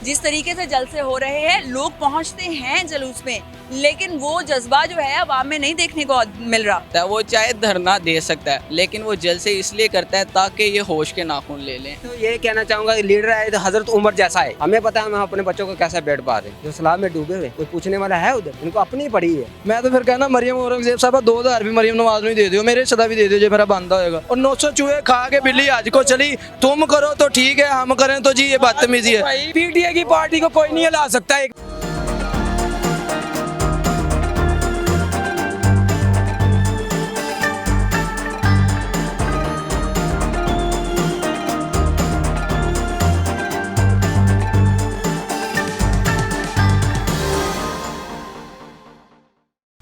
जिस तरीके से जलसे हो रहे हैं, लोग पहुंचते हैं जुलूस में, लेकिन वो जज्बा जो है अवाम में नहीं देखने को मिल रहा। वो चाहे धरना दे सकता है, लेकिन वो जलसे इसलिए करता है ताकि ये होश के नाखून ले लें। तो ये कहना चाहूंगा लीडर है तो हजरत उमर जैसा है, हमें पता है हम अपने बच्चों को कैसे बैठ पा रहे हैं। जो सलाह में डूबे हुए कोई पूछने वाला है उधर, इनको अपनी पड़ी है। मैं तो फिर कहना मरियम औरंगजेब साहब 2000 भी मरियम नवाज नहीं दे दियो, मेरे सदा भी दे दियो जो मेरा बंदा होएगा। और 900 चूहे खा के बिल्ली आज को चली, तुम करो तो ठीक है, हम करें तो जी ये बदतमीजी है। पीटीए की पार्टी को कोई नहीं हिला सकता है।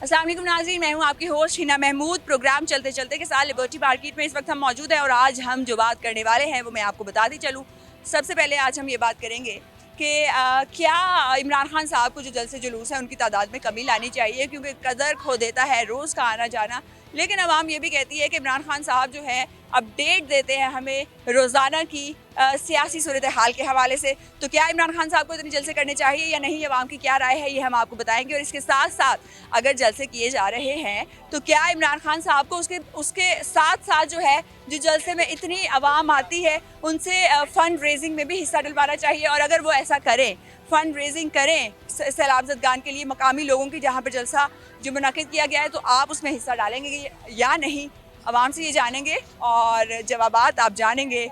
अस्सलाम वालेकुम नाज़रीन, मैं हूं आपकी होस्ट हिना महमूद। प्रोग्राम चलते चलते के साथ लिबर्टी मार्केट में इस वक्त हम मौजूद हैं और आज हम जो बात करने वाले हैं वो मैं आपको बताती चलूं। सबसे पहले आज हम ये बात करेंगे कि क्या इमरान खान साहब को जो जलसे जुलूस है उनकी तादाद में कमी लानी चाहिए, क्योंकि कदर खो देता है रोज़ का आना जाना। लेकिन अवाम ये भी कहती है कि इमरान खान साहब जो है अपडेट देते हैं हमें रोज़ाना की सियासी सूरत हाल के हवाले से। तो क्या इमरान खान साहब को इतने जलसे करने चाहिए या नहीं, अवाम की क्या राय है, ये हम आपको बताएंगे। और इसके साथ साथ अगर जलसे किए जा रहे हैं तो क्या इमरान खान साहब को उसके साथ साथ जो है जो जलसे में इतनी आवाम आती है उनसे फ़ंड रेजिंग में भी हिस्सा डलवाना चाहिए। और अगर वो ऐसा करें, फ़ंड रेजिंग करें सैलाब ज़दगान के लिए, मकामी लोगों की जहाँ पर जलसा जो मुनक़िद किया गया है, तो आप उसमें हिस्सा डालेंगे या नहीं, अवाम से ये जानेंगे और जवाबात आप जानेंगे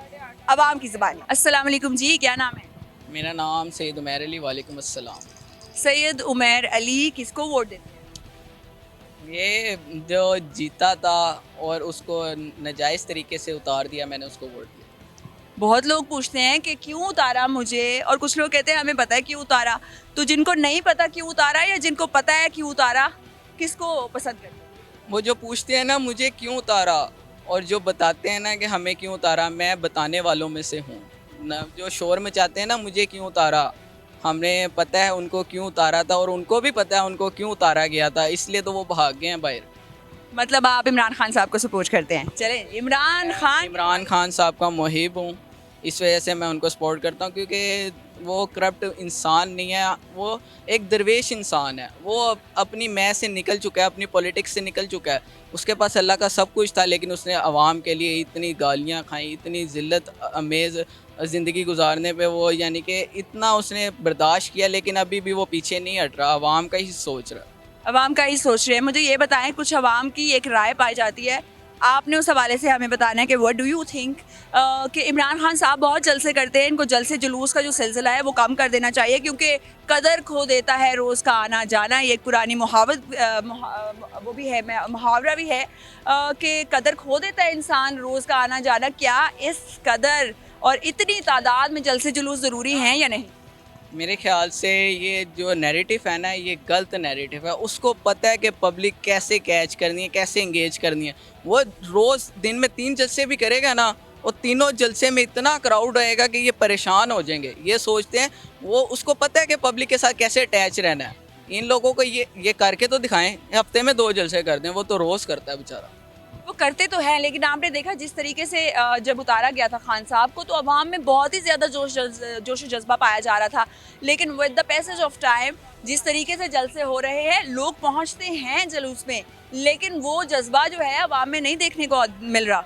अवाम की ज़बानी। अस्सलाम वालेकुम जी, क्या नाम है? मेरा नाम सैयद उमैर अली। वालेकुम अस्सलाम। सैयद उमैर अली, किसको वोट देते हैं? ये जो जीता था और उसको नाजायज़ तरीके से उतार दिया, मैंने उसको वोट दिया। बहुत लोग पूछते हैं कि क्यों उतारा मुझे, और कुछ लोग कहते हैं हमें पता है क्यों उतारा। तो जिनको नहीं पता क्यों उतारा या जिनको पता है क्यों उतारा, किसको पसंद करते हैं? वो जो पूछते हैं ना मुझे क्यों उतारा, और जो बताते हैं ना कि हमें क्यों उतारा, मैं बताने वालों में से हूँ ना। जो शोर मचाते हैं ना मुझे क्यों उतारा, हमें पता है उनको क्यों उतारा था और उनको भी पता है उनको क्यों उतारा गया था, इसलिए तो वो भाग गए हैं बाहर। मतलब आप इमरान खान साहब को सपोर्ट करते हैं? चले, इमरान खान साहब का मुहिब हूँ, इस वजह से मैं उनको सपोर्ट करता हूँ, क्योंकि वो करप्ट इंसान नहीं है, वो एक दरवेश इंसान है। वो अपनी मैं से निकल चुका है, अपनी पॉलिटिक्स से निकल चुका है। उसके पास अल्लाह का सब कुछ था, लेकिन उसने आवाम के लिए इतनी गालियाँ खाई, इतनी ज़िल्लत अमेज़ ज़िंदगी गुजारने पे वो यानी कि इतना उसने बर्दाश्त किया, लेकिन अभी भी वो पीछे नहीं हट रहा, आवाम का ही सोच रहा। अवाम का ही सोच रहे हैं। मुझे ये बताएं, कुछ अवाम की एक राय पाई जाती है, आपने उस हवाले से हमें बताना है कि व्हाट डू यू थिंक कि इमरान खान साहब बहुत जलसे करते हैं, इनको जलसे जुलूस का जो सिलसिला है वो कम कर देना चाहिए, क्योंकि कदर खो देता है रोज़ का आना जाना। ये एक पुरानी वो भी है, मुहावरा भी है कि कदर खो देता है इंसान रोज़ का आना जाना। क्या इस कदर और इतनी तादाद में जलसे जुलूस ज़रूरी हैं या नहीं? मेरे ख्याल से ये जो नैरेटिव है ना, ये गलत नैरेटिव है। उसको पता है कि पब्लिक कैसे कैच करनी है, कैसे इंगेज करनी है। वो रोज़ दिन में 3 जलसे भी करेगा ना, और तीनों जलसे में इतना क्राउड रहेगा कि ये परेशान हो जाएंगे। ये सोचते हैं, वो उसको पता है कि पब्लिक के साथ कैसे अटैच रहना है। इन लोगों को ये करके तो दिखाएं, हफ्ते में 2 जलसे कर दें, वो तो रोज़ करता है बेचारा। वो करते तो हैं, लेकिन आपने देखा जिस तरीके से जब उतारा गया था खान साहब को, तो अवाम में बहुत ही ज़्यादा जोश जज्बा पाया जा रहा था। लेकिन with the passage of time जिस तरीके से जलसे हो रहे हैं, लोग पहुंचते हैं जुलूस में, लेकिन वो जज्बा जो है अवाम में नहीं देखने को मिल रहा।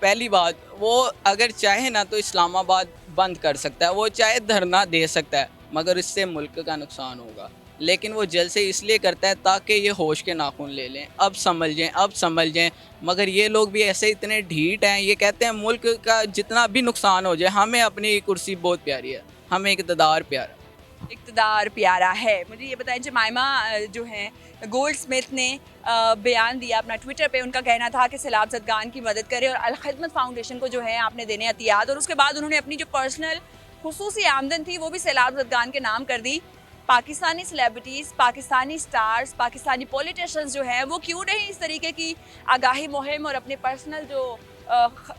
पहली बात, वो अगर चाहे ना तो इस्लामाबाद बंद कर सकता है, वो चाहे धरना दे सकता है, मगर इससे मुल्क का नुकसान होगा। लेकिन वो जलसे इसलिए करता है ताकि ये होश के नाखून ले लें, अब समझ जाएं। मगर ये लोग भी ऐसे इतने ढीठ हैं, ये कहते हैं मुल्क का जितना भी नुकसान हो जाए, हमें अपनी कुर्सी बहुत प्यारी है, हमें इक़्तिदार प्यारा है। मुझे ये बताएं, जमाइमा जो हैं गोल्ड स्मिथ ने बयान दिया अपना ट्विटर पे। उनका कहना था कि सैलाब ज़दगान की मदद करें और अल खिदमत फाउंडेशन को जो है आपने देने अतियात। और उसके बाद उन्होंने अपनी जो पर्सनल खुसूसी आमदन थी वो भी सैलाब ज़दगान के नाम कर दी। Pakistani celebrities, Pakistani stars, Pakistani politicians जो हैं वो क्यों नहीं इस तरीके की आगाही मुहिम और अपने पर्सनल जो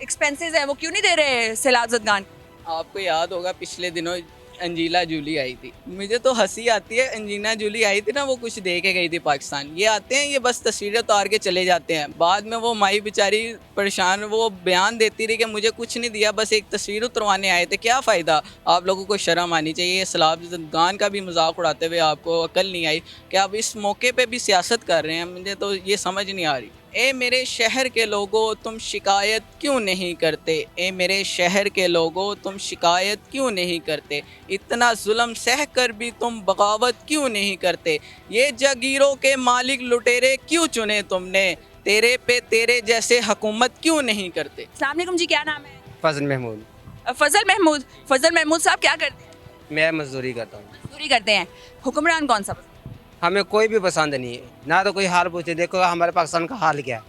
एक्सपेंसेस हैं वो क्यों नहीं दे रहे सैलाब ज़दगान? आपको याद होगा पिछले दिनों अंजीला जूली आई थी। मुझे तो हंसी आती है, अंजीना जूली आई थी ना, वो कुछ दे के गई थी पाकिस्तान। ये आते हैं, ये बस तस्वीरें उतार के चले जाते हैं। बाद में वो माई बेचारी परेशान, वो बयान देती रही कि मुझे कुछ नहीं दिया, बस एक तस्वीर उतरवाने आए थे। क्या फ़ायदा? आप लोगों को शर्म आनी चाहिए। सलाब गान का भी मजाक उड़ाते हुए आपको अकल नहीं आई कि आप इस मौके पर भी सियासत कर रहे हैं। मुझे तो ये समझ नहीं आ रही। ए मेरे शहर के लोगों तुम शिकायत क्यों नहीं करते? ए मेरे शहर के लोगों तुम शिकायत क्यों नहीं करते? इतना जुल्म सह कर भी तुम बगावत क्यों नहीं करते? ये जागीरों के मालिक लुटेरे क्यों चुने तुमने? तेरे पे तेरे जैसे हुकूमत क्यों नहीं करते? अस्सलाम वालेकुम जी, क्या नाम है? फजल महमूद। फजल महमूद साहब क्या करते हैं? मैं मजदूरी करता हूँ। मजदूरी करते हैं। हुक्मरान कौन सा पसंद? हमें कोई भी पसंद नहीं है, ना तो कोई हाल पूछे। देखो हमारे पाकिस्तान का हाल क्या है,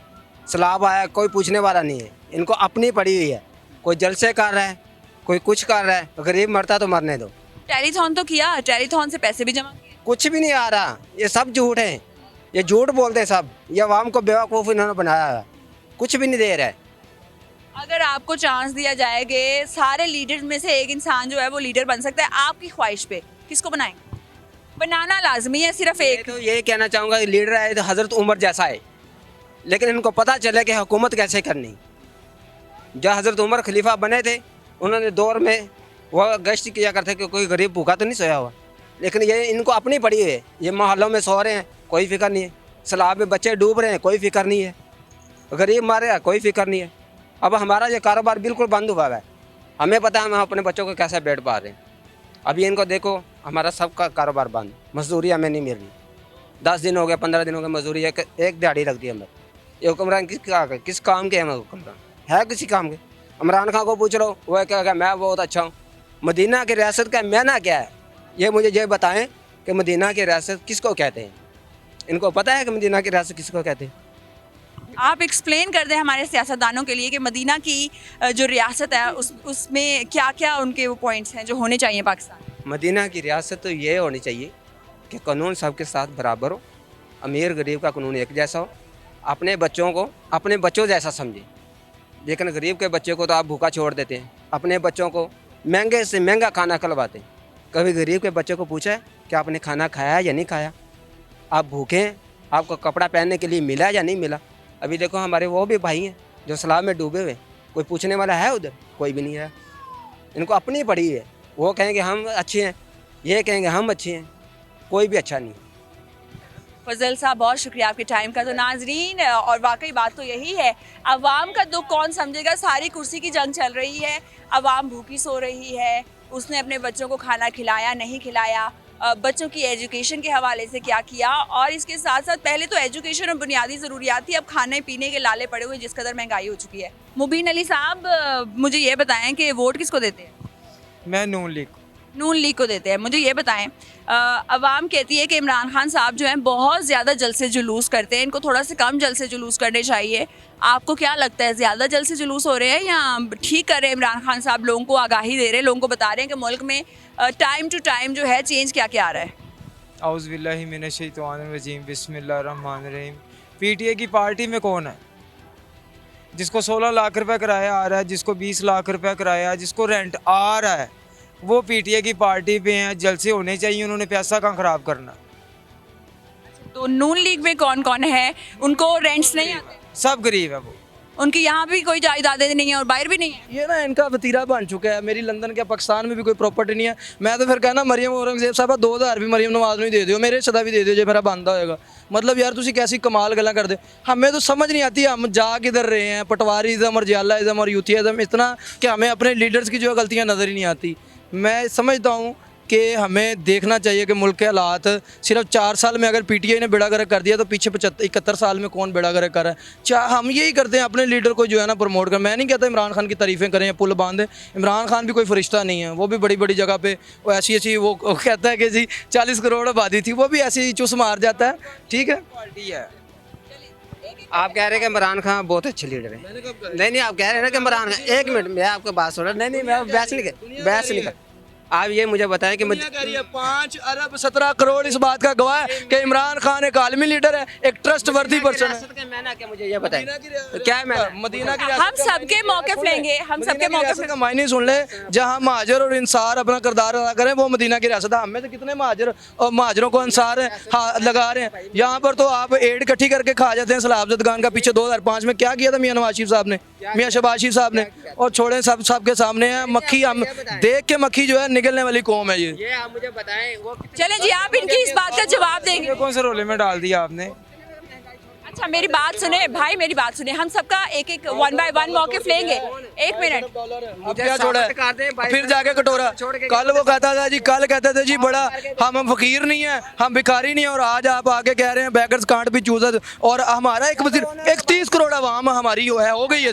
सैलाब आया, कोई पूछने वाला नहीं है। इनको अपनी पड़ी हुई है, कोई जलसे कर रहा है, कोई कुछ कर रहा है। गरीब मरता तो मरने दो। टेलीथॉन तो किया, टेलीथॉन से पैसे भी जमा किए। कुछ भी नहीं आ रहा, ये सब झूठ है, ये झूठ बोलते हैं सब। ये आवाम को बेवकूफ़ इन्होंने बनाया है, कुछ भी नहीं दे रहा है। अगर आपको चांस दिया जाए कि सारे लीडर्स में से एक इंसान जो है वो लीडर बन सकता है, आपकी ख्वाहिश पे किसको बनाएंगे? बनाना लाजमी है, सिर्फ मैं एक। तो ये कहना चाहूँगा कि लीडर आए तो हज़रत उमर जैसा है, लेकिन इनको पता चले कि हुकूमत कैसे करनी। जब हज़रत उमर खलीफा बने थे, उन्होंने दौर में वह गश्त किया करते कि कोई गरीब भूखा तो नहीं सोया हुआ। लेकिन ये इनको अपनी पड़ी हुई है, ये मोहल्लों में सो रहे हैं, कोई फिक्र नहीं है। सैलाब में बच्चे डूब रहे हैं, कोई फिक्र नहीं है। गरीब मारे हैं, कोई फिक्र नहीं है। अब हमारा ये कारोबार बिल्कुल बंद हुआ है। हमें पता है हम अपने बच्चों को कैसे बैठ पा रहे हैं। अभी इनको देखो, हमारा सबका कारोबार बंद, मजदूरी हमें नहीं मिल रही। 10 दिन हो गए, 15 दिन हो गए, मजदूरी एक दिहाड़ी लगती है हमें। ये हुक्मरान किस काम के हैं? हुक्मरान है किसी काम के? इमरान खान को पूछ लो, वह कहेगा मैं बहुत अच्छा हूँ। मदीना की रियासत का मायना क्या है, ये मुझे ये बताएं कि मदीना की रियासत किसको कहते हैं? इनको पता है कि मदीना की रियासत किसको कहते हैं? आप एक्सप्लेन कर दें हमारे सियासतदानों के लिए कि मदीना की जो रियासत है उसमें क्या क्या उनके वो पॉइंट्स हैं जो होने चाहिए पाकिस्तान में। मदीना की रियासत तो ये होनी चाहिए कि कानून सबके साथ बराबर हो, अमीर गरीब का कानून एक जैसा हो, अपने बच्चों को अपने बच्चों जैसा समझे। लेकिन गरीब के बच्चे को तो आप भूखा छोड़ देते हैं, अपने बच्चों को महंगे से महंगा खाना खिलवाते हैं। कभी गरीब के बच्चे को पूछा है कि आपने खाना खाया या नहीं खाया? आप भूखे हैं, आपको कपड़ा पहनने के लिए मिला या नहीं मिला? अभी देखो हमारे वो भी भाई हैं जो सैलाब में डूबे हुए, कोई पूछने वाला है उधर? कोई भी नहीं है। इनको अपनी पड़ी है, वो कहेंगे हम अच्छे हैं, ये कहेंगे हम अच्छे हैं, कोई भी अच्छा नहीं। फजल साहब बहुत शुक्रिया आपके टाइम का। तो नाजरीन, और वाकई बात तो यही है, अवाम का दुख कौन समझेगा? सारी कुर्सी की जंग चल रही है, अवाम भूखी सो रही है, उसने अपने बच्चों को खाना खिलाया नहीं खिलाया, बच्चों की एजुकेशन के हवाले से क्या किया, और इसके साथ साथ पहले तो एजुकेशन और बुनियादी ज़रूरियात थी, अब खाने पीने के लाले पड़े हुए जिस कदर महंगाई हो चुकी है। मुबीन अली साहब, मुझे ये बताएं कि वोट किसको देते हैं? मैं नून लीग नून लीग को देते हैं। मुझे ये बताएं, अवाम कहती है कि इमरान खान साहब जो हैं बहुत ज़्यादा जलसे जुलूस करते हैं, इनको थोड़ा सा कम जलसे जुलूस करने चाहिए। आपको क्या लगता है, ज़्यादा जलसे जुलूस हो रहे हैं या ठीक कर रहे हैं इमरान खान साहब? लोगों को आगाही दे रहे हैं, लोगों को बता रहे हैं कि मुल्क में टाइम टू टाइम जो है चेंज क्या क्या आ रहा है। औज़ुबिल्लाहि मिनश्शैतानिर्रजीम बिस्मिल्लाहिर्रहमानिर्रहीम। पीटीए की पार्टी में कौन है जिसको 16 लाख रुपए किराया आ रहा है, जिसको 20 लाख रुपए किराया, जिसको रेंट आ रहा है, वो पीटीए की पार्टी पे हैं? जलसे होने चाहिए, उन्होंने पैसा कहाँ ख़राब करना। तो नून लीग में कौन कौन है? उनको रेंट्स नहीं आते? सब गरीब है वो। उनकी यहाँ भी कोई जायदादें नहीं है और बाहर भी नहीं है। ये ना इनका वतीरा बन चुका है। मेरी लंदन के पाकिस्तान में भी कोई प्रॉपर्टी नहीं है। मैं तो फिर कहना मरियम औरंगजेब साहब 2000 भी मरियम नवाज ਨੂੰ ਦੇ ਦਿਓ, ਮੇਰੇ ਸਦਾ भी दे दियो जो मेरा बंदा होएगा। मतलब यार तुसी कैसी कमाल गल्लां करदे। हमें तो समझ नहीं आती हम जा किधर रहे हैं। पटवारीज़म और जियालाइज़म और यूथियाज़म इतना कि हमें अपने लीडर्स की जो है गलतियाँ नज़र ही नहीं आती। मैं समझता हूँ कि हमें देखना चाहिए कि मुल्क के हालात सिर्फ 4 साल में अगर पीटीआई ने बेड़ा गर्क कर दिया तो पीछे 71 साल में कौन बेड़ा गर्क कर रहा है। हम यही करते हैं, अपने लीडर को जो है ना प्रमोट कर। मैं नहीं कहता इमरान खान की तारीफ़ें करें या पुल बांधें। इमरान खान भी कोई फरिश्ता नहीं है, वो भी बड़ी बड़ी जगह पे वो ऐसी वो कहता है कि जी 40 करोड़ आबादी थी, वो भी ऐसे ही चुस मार जाता है। ठीक है, पार्टी है। आप कह रहे हैं कि इमरान खान बहुत अच्छे लीडर हैं। नहीं, आप कह रहे हैं ना कि इमरान खान, एक मिनट मैं आपको बात सुन रहा। नहीं, मैं बहस नहीं कर आप ये मुझे बताएं कि दुनिया कह रही है 5 अरब 17 करोड़ इस बात का गवाह है कि इमरान खान एक आलमी लीडर है, एक ट्रस्ट वर्दी पर्सन है। मैंने क्या, मुझे ये बताएं क्या है मैंने मदीना की हम सबके मौक़िफ़ लेंगे, हम सबके मौक़िफ़ का मायने सुन ले। जहाँ महाजर और इंसार अपना किरदार अदा करें वो मदीना की रियासत है। हमें तो कितने महाजर और महाजरों को अंसार लगा रहे हैं। यहाँ पर तो आप एड इकट्ठी करके खा जाते हैं। सलाब खान का पीछे 2005 में क्या किया था मियां नवाज शरीफ साहब ने, मियां शहबाज शरीफ साहब ने, और छोड़े सबके सामने है। मक्खी हम देख के मक्खी जो है निकलने वाली कौम है ये आप मुझे बताएं वो चलें जी, आप इनकी इस बात का जवाब देंगे। कौन से रोले में डाल दिया आपने? अच्छा मेरी बात सुने भाई, मेरी बात सुने, हम सबका एक एक 1 बाय 1 मौक़िफ़ लेंगे। एक मिनट, अब क्या छोड़ा है? फिर जाके कटोरा। कल वो कहता था जी, कल कहते थे जी बड़ा हम फकीर नहीं है, हम भिखारी नहीं है, और आज आप आके कह रहे हैं बेगर्स कांट बी चूज़र। और हमारा एक 30 करोड़ आवाम हमारी हो गई है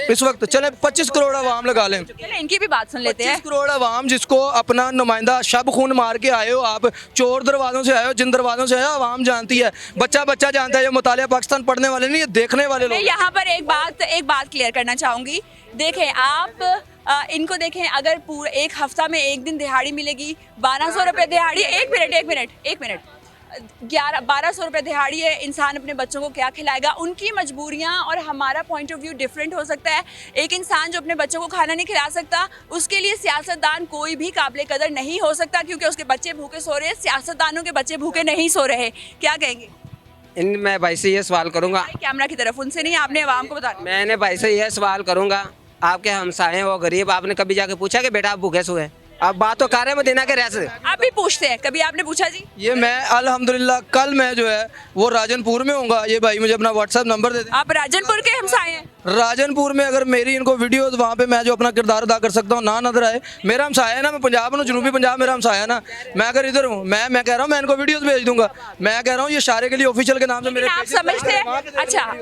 इस वक्त चले 25 करोड़ आवाम लगा लें। चलें इनकी भी बात सुन लेते हैं। 25 करोड़ आवाम जिसको अपना नुमाइंदा शब खून मार के आए हो आप, चोर दरवाज़ों से आए हो, जिन दरवाज़ों से आए हो आवाम जानती है, बच्चा जानता है। ये मुतालिया पाकिस्तान पढ़ने वाले नहीं, ये देखने वाले मैं लोग। यहाँ पर एक बात क्लियर करना चाहूँगी। देखें आप इनको देखें, अगर पूरा एक हफ्ता में एक दिन दिहाड़ी मिलेगी 1200 रुपये दिहाड़ी। एक मिनट 1200 रुपये दिहाड़ी है, इंसान अपने बच्चों को क्या खिलाएगा? उनकी मजबूरियाँ और हमारा पॉइंट ऑफ व्यू डिफरेंट हो सकता है। एक इंसान जो अपने बच्चों को खाना नहीं खिला सकता, उसके लिए सियासतदान कोई भी काबिल कदर नहीं हो सकता, क्योंकि उसके बच्चे भूखे सो रहे हैं, सियासतदानों के बच्चे भूखे नहीं सो रहे। क्या कहेंगे? मैं भाई से ये सवाल करूंगा, कैमरा की तरफ, उनसे नहीं, आपने आवाम को बताना। मैंने भाई से ये सवाल करूंगा, आपके हमसाए हैं वो गरीब, आपने कभी जाके पूछा कि बेटा आप भूखे सोए? अब बात तो कर रहे हैं मदीना के रियासत। आप भी पूछते हैं, कभी आपने पूछा जी? ये मैं अल्हम्दुलिल्लाह कल मैं जो है वो राजनपुर में होऊंगा। ये भाई मुझे अपना व्हाट्सएप नंबर दे दें। आप राजनपुर के हमसाए हैं? राजनपुर में अगर मेरी इनको वीडियोस वहाँ पे मैं जो अपना किरदार अदा कर सकता हूँ ना नजर आए, मेरा हमसाया है ना, मैं पंजाब में, जनूबी पंजाब मेरा हमसाया है ना, मैं अगर इधर हूँ, मैं कह रहा हूँ मैं इनको वीडियोस भेज दूंगा। मैं कह रहा हूँ ये शारे के लिए ऑफिशियल के नाम से मेरे आप समझते हैं?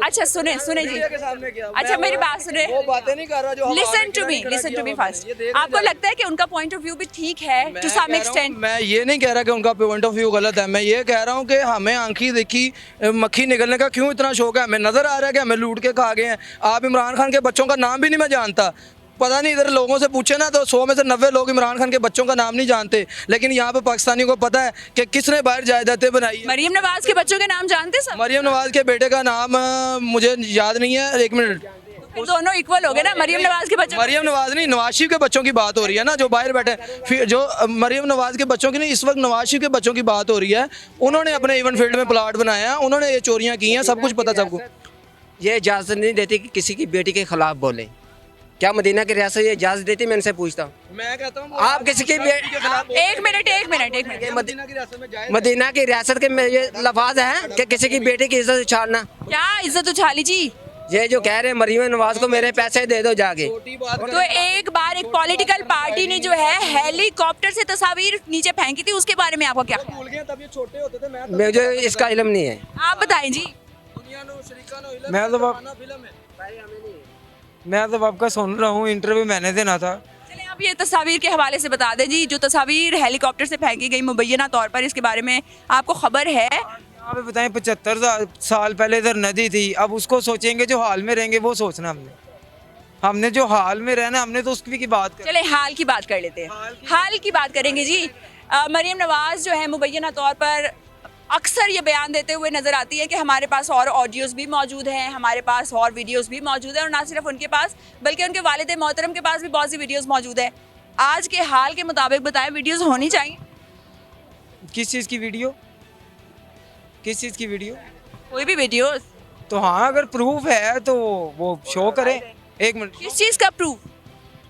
अच्छा सुने जी, अच्छा मेरी बात सुने, वो बातें नहीं कर रहा जो लिसन टू मी फर्स्ट। आपको लगता है कि उनका पॉइंट ऑफ व्यू भी ठीक है टू सम एक्सटेंट? मैं ये नहीं कह रहा कि उनका पॉइंट ऑफ व्यू गलत है, मैं ये कह रहा हूँ कि हमें आंखी देखी मक्खी निकलने का क्यों इतना शौक है? हमें नजर आ रहा है कि हमें लूट के खा गए हैं। आप इमरान खान के बच्चों का नाम भी नहीं मैं जानता, पता नहीं, इधर लोगों से पूछे ना तो 100 में से 90 लोग इमरान खान के बच्चों का नाम नहीं जानते, लेकिन यहाँ पे पाकिस्तानियों को पता है कि किसने बाहर जायदादें बनाई है। मरियम नवाज के बच्चों के नाम जानते सब? मरियम नवाज के बेटे का नाम मुझे याद नहीं है, एक मिनट। दोनों इक्वल हो गए ना, मरियम नवाज के बच्चों? मरियम नवाज नहीं, नवाज शरीफ के बच्चों की बात हो रही है ना, जो बाहर बैठे। फिर जो मरियम नवाज के बच्चों की नहीं, इस वक्त नवाज शरीफ के बच्चों की बात हो रही है। उन्होंने अपने इवन फील्ड में प्लाट बनाया, उन्होंने ये चोरियां की हैं, सब कुछ पता सबको। ये इजाज़त नहीं देती कि किसी की बेटी के खिलाफ बोले। क्या मदीना की रियासत ये इजाज़त देती? मैं इनसे पूछता हूँ। मैं कहता हूँ आप किसी की एक मिनट मदीना की रियासत के में ये लफाज है कि किसी की बेटी की इज्जत उछालना। क्या इज्जत उछाली जी? ये जो कह रहे हैं मरियम नवाज को मेरे पैसे दे दो जाके। तो एक बार एक पॉलिटिकल पार्टी ने जो है हेलीकॉप्टर से तस्वीर नीचे फेंकी थी, उसके बारे में आपको क्या? भूल गए तब ये छोटे होते थे, मुझे इसका इल्म नहीं है। आप बताएं जी। मैं तो आपका सुन रहा हूँ, इंटरव्यू मैंने देना था। चलिए आप ये तस्वीर के हवाले से बता दें जी, जो तस्वीर हेलीकॉप्टर से फेंकी गई मुबैना तौर पर, इसके बारे में आपको खबर है? यहाँ पे बताएं 75 साल पहले इधर नदी थी, अब उसको सोचेंगे जो हाल में रहेंगे वो सोचना हमने जो हाल में रहना हमने तो उसकी की बात कर। चले हाल की बात कर लेते हैं, हाल की बात करेंगे जी। मरियम नवाज जो है मुबैना तौर पर अक्सर ये बयान देते हुए नज़र आती है कि हमारे पास और ऑडियोज़ भी मौजूद हैं, हमारे पास और वीडियोज़ भी मौजूद हैं, और ना सिर्फ उनके पास बल्कि उनके वालिद मोहतरम के पास भी बहुत सी वीडियोज़ मौजूद है। आज के हाल के मुताबिक बताएं, वीडियोज़ होनी चाहिए? किस चीज़ की वीडियो? किस चीज़ की वीडियो? कोई भी वीडियोज़ तो हाँ, अगर प्रूफ है तो वो शो करें। एक मिनट, किस चीज़ का प्रूफ?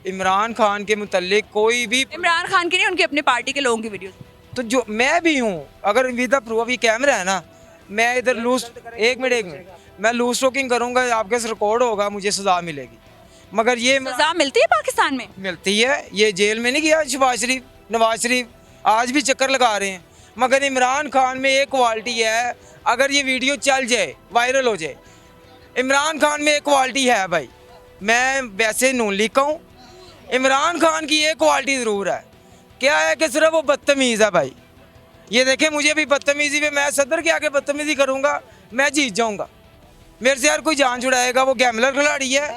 इमरान खान के मुतल्लिक कोई भी, इमरान खान की नहीं, उनकी अपनी पार्टी के लोगों की वीडियोज़। तो जो मैं भी हूँ, अगर विदा प्रूफ, ये कैमरा है ना, मैं इधर लूज, एक मिनट मैं लूज टॉकिंग करूँगा, आपके साथ रिकॉर्ड होगा, मुझे सज़ा मिलेगी। मगर ये सज़ा मिलती है पाकिस्तान में? मिलती है। ये जेल में नहीं गया शहबाज शरीफ, नवाज शरीफ आज भी चक्कर लगा रहे हैं। मगर इमरान खान में एक क्वालिटी है, अगर ये वीडियो चल जाए, वायरल हो जाए, इमरान खान में एक क्वालिटी है भाई। मैं वैसे नून लीग का हूँ, इमरान खान की एक क्वालिटी ज़रूर है, क्या है कि सिर्फ वो बदतमीज़ है भाई। ये देखें, मुझे भी बदतमीज़ी पे, मैं सदर के आगे बदतमीज़ी करूँगा, मैं जीत जाऊँगा। मेरे से यार कोई जान छुड़ाएगा, वो गैमलर खिलाड़ी है।